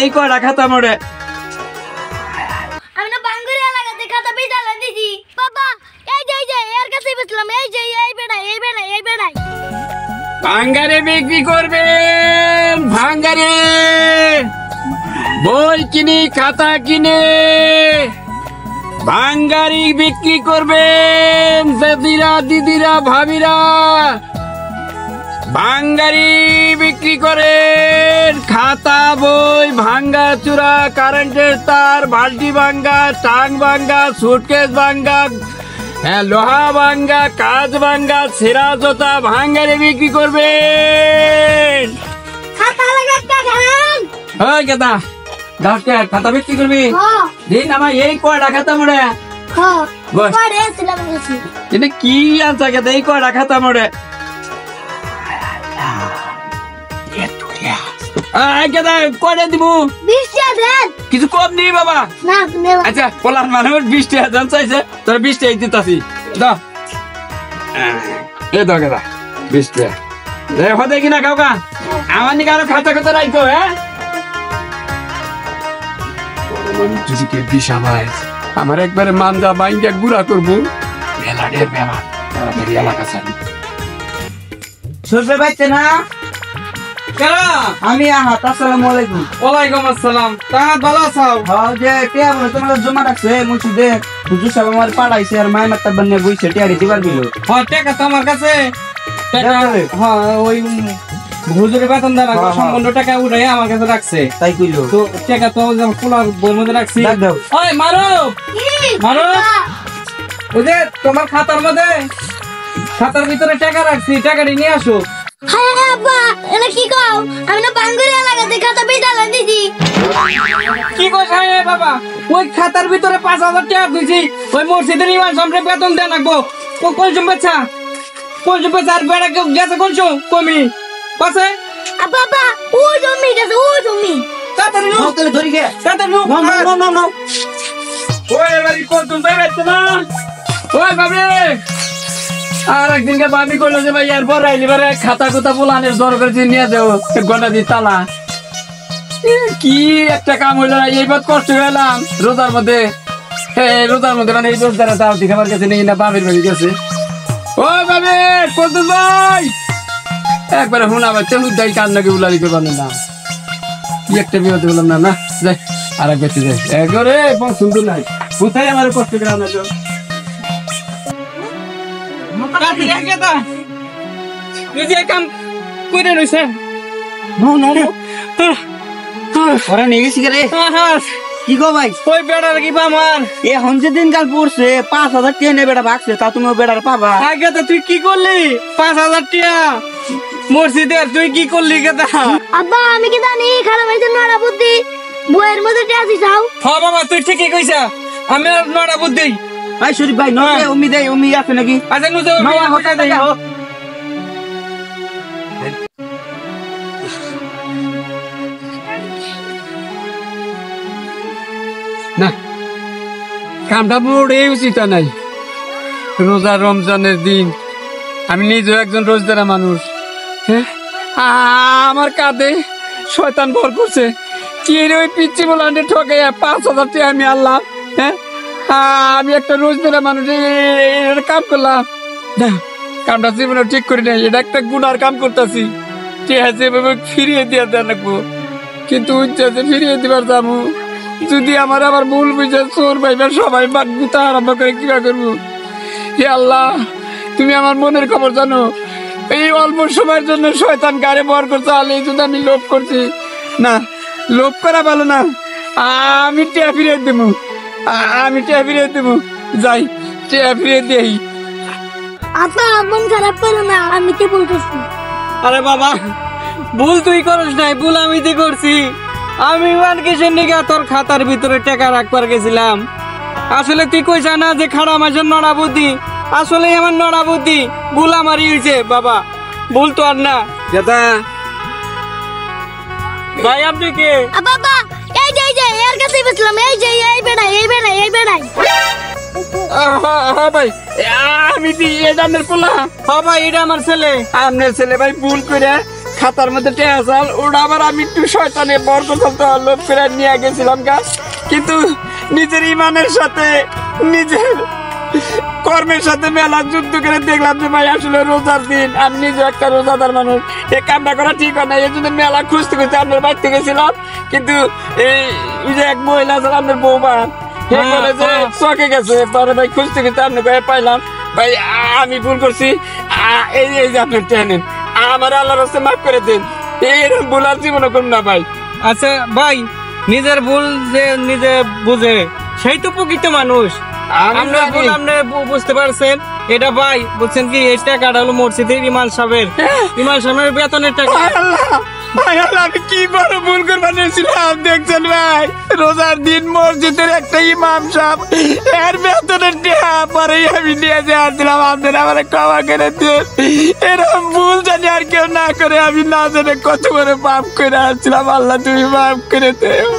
এই কয়টা খাতা মোড়ে আমি না বাঙ্গুরি এলাকাতে খাতা বেচালা দিছি বাবা। এই যে এর কাছে বসলাম। এই যে এই বেড়াই ভাঙ্গারে বিক্রি করবেন। ভাঙ্গারে বই কিনি খাতা কিনে ভাঙ্গারি বিক্রি করবেন। দাদিরা দিদিরা ভাবিরা ভাঙ্গারি বিক্রি করেন। খাতা বই ভাঙ্গা চূড়া কারেন্টের তার বাল্টি ভাঙ্গা টাং ভাঙ্গা সুটকেস ভাঙ্গা লোহা ভাঙ্গা কাজ ভাঙ্গা ছেঁড়া জোতা ভাঙ্গারি বিক্রি করবেন। খাতা বিক্রি করবি দিন আমার এই কয়টা খাতা মোড়ে কি আনছা কেতা এই কয়টা খাতা মোড়ে কয়টা দিব কিছু কম নিবি বাবা। আচ্ছা পোলার মানুষ 20 টাকা দাম চাইছে তোর 20 টাকা দিতাছি দাও। এই দাও কেদা 20 টাকা হতে কিনা কাউকা আমার নিকে আরো খাতা খাতা রাখো। হ্যাঁ যদি কে বিশা ভাই আমার একবারে মান্দা বাইঙ্গা গুড়া করবো মেলাডের মেলা তাড়াতাড়ি এলাকা ছাড়ি শুনতে পাচ্ছে না আমি আসসালামু আলাইকুম। ওয়ালাইকুম আসসালাম। তাহাত ভালো আছো? হ্যাঁ যে টিয়া বলে তোমার জমা রাখছে মুছি দে হুজুর সাহেব আমার পাড়াইছে আর মায় মাত্তা বন্নে বইছে টিয়া দিবার দিল। হ্যাঁ টাকা তো আমার কাছে হ্যাঁ ওই হুজুরের বেতন দেওয়া সম্পূর্ণ টাকা উঠাই আমার কাছে রাখছে তাই কইলো তো টাকা তো খোলা বইয়ের মধ্যে রাখছি। ওই মারো ওই যে তোমার খাতার মধ্যে খাতার ভিতরে টাকা রাখছি টাকাটি নিয়ে আসো। হ্যাঁ আব্বা এনে কি কও? আমি না বাঙ্গুরি এলাকাতে খাতা বেচালা দিছি। কি কইছ হে বাবা? ওই খাতার ভিতরে 5000 টাকা দিছি ওই মসজিদের ইমাম সামনে বেতন দেন লাগবো। কোন জম্বেছা আর বেড়া গেছে কোন কমি পাশে বাবা ও জমি গেছে ও জমি তাড়াতাড়ি নো তোরে ধরি গে তাড়াতাড়ি নো নো ওই বাড়ি কোন তুমি বাইতে না ওই বাবরে আর একদিন কে বাবি কইলো যে ভাই এরপর আইলি বারে খাতা কথা বলানের দরকার যে নিয়ে যাও এক ঘন্টা দি তালা কি একটা কাম হইলো না এইবার কষ্ট হইলাম রোজার মধ্যে মানে এই রোজার দাও দেখাবার কাছে নেই না বাবির বাড়ি গেছে। ওই বাবে কত ভাই একবারে হুনা বাচ্চা হুদাই কান্নাকে উলালি করবার না কি একটা বিপদে বললাম না যাই আর এক বেঁচে যাই একবারে সুন্দর নাই কোথায় আমার কষ্ট করে আনা কাম করে রয়েছে ওরা নিয়ে গেছি রে কি গো ভাই ওই বেড়ার কি আমার এ হঞ্জে দিন কাল পড়ছে 5000 টাকা নে বেড়া ভাগছে তা তুমি বেড়ার পাবা। আগে তো তুই কি করলি 5000 টাকা মসজিদে তুই কি করলি কেতা? আব্বা আমি কি জানি খারাপ হইছে নড়া বুদ্ধি বইয়ের মধ্যে টাকা চাও। হ্যাঁ বাবা তুই ঠিকই কইছা আমি নড়া বুদ্ধি। ভাই শরীফ ভাই নয় উমি আছে নাকি? আচ্ছা নুজে হতা দেই না কামটা মোড়ে উচিত নাই। রোজা রমজানের দিন আমি নিজেও একজন রোজদারা মানুষ। হ্যাঁ আমার কাঁধে শয়তান ভর করছে কি ওই পিচ্ছি বলান্ডে ঠকে 5000 টাকা আমি আনলাম। হ্যাঁ আমি একটা রোজদারা মানুষ কাম করলাম না কামটা জীবনে ঠিক করি নাই। এটা একটা গুনার কাম করতেছি ঠিক আছে ফিরিয়ে দিয়ে দেন রাখবো কিন্তু ফিরিয়ে দিবার যাবো যদি আমার আবার ভুল বুঝে চোর ভাইবার সবাই গুতা আরম্ভ করে কিবা করবো। হে আল্লাহ তুমি আমার মনের খবর জানো। এই অল্প সময়ের জন্য শয়তান গাড়ে বর করছে আলে যদি আমি লোভ করছি না লোভ করা ভালো না। আমি টিয়া ফিরিয়ে দেবো যাই টিয়া ফিরিয়ে দিই। আপা মন খারাপ করো না আমি কি বলতেছি। আরে বাবা ভুল তুই করিস নাই ভুল আমি তো করছি। আমি কিসের নিগা তোর খাতার ভিতরে টাকা রাখবার গেছিলাম। আসলে তুই কইছা না যে খাড়া মাসের নড়া বুদ্ধি আসলে আমার নড়া বুদ্ধি ভুল আমারই হয়েছে বাবা ভুল তো আর না দাদা ভাই আপনি কে? বাবা এই যে এর কাছে বসলাম। এই যে এই বেড়াই হ্যাঁ ভাই আমি এটা আপনার পোলা। হ্যাঁ ভাই এটা আমার ছেলে। আপনার ছেলে ভাই ভুল করে খাতার মধ্যে টেয়া চাল ওটা আবার আমি একটু শয়তানে বরকত লোভ করে নিয়ে গেছিলাম গা, কিন্তু নিজের ইমানের সাথে নিজের কর্মের সাথে মেলা যুদ্ধ করে দেখলাম যে ভাই আসলে রোজার দিন, আমি নিজে একটা রোজাদার মানুষ, এই কামটা করা ঠিক হয় না। এই জন্য মেলা খুঁজতে খুঁজতে আপনার বাড়িতে গেছিলাম, কিন্তু এই যে এক মহিলা আছে আপনার বৌমা, সে বলে যে চকে গেছে, পরে ভাই খুঁজতে খুঁজতে আপনার গায়ে পাইলাম। ভাই আমি ভুল করছি, এই এই যে আপনার টেনেন, আমার আল্লাহর রাস্তায় মাফ করে দিন, এরকম ভুল আর জীবনে করুন না ভাই। আচ্ছা ভাই, নিজের ভুল যে নিজে বুঝে সেই তো প্রকৃত মানুষ। আপনার ভুল আপনি বুঝতে পারছেন, এটা ভাই বুঝছেন কি, এই টাকাটা হলো মসজিদের ইমাম সাহেবের বেতনের টাকা। ভাই আল্লাহ, আমি কি বড় ভুল করবার নিয়েছিলাম দেখছেন ভাই, রোজার দিন মসজিদের একটা ইমাম সাহেব এর বেতনের টাকা পরে আমি নিয়ে যাচ্ছিলাম, আপনারা আমার ক্ষমা করে দিন, এরকম ভুল জানি আর কেউ না করে, আমি না জানে কত বড় পাপ করে আসছিলাম, আল্লাহ তুমি মাফ করে দেও।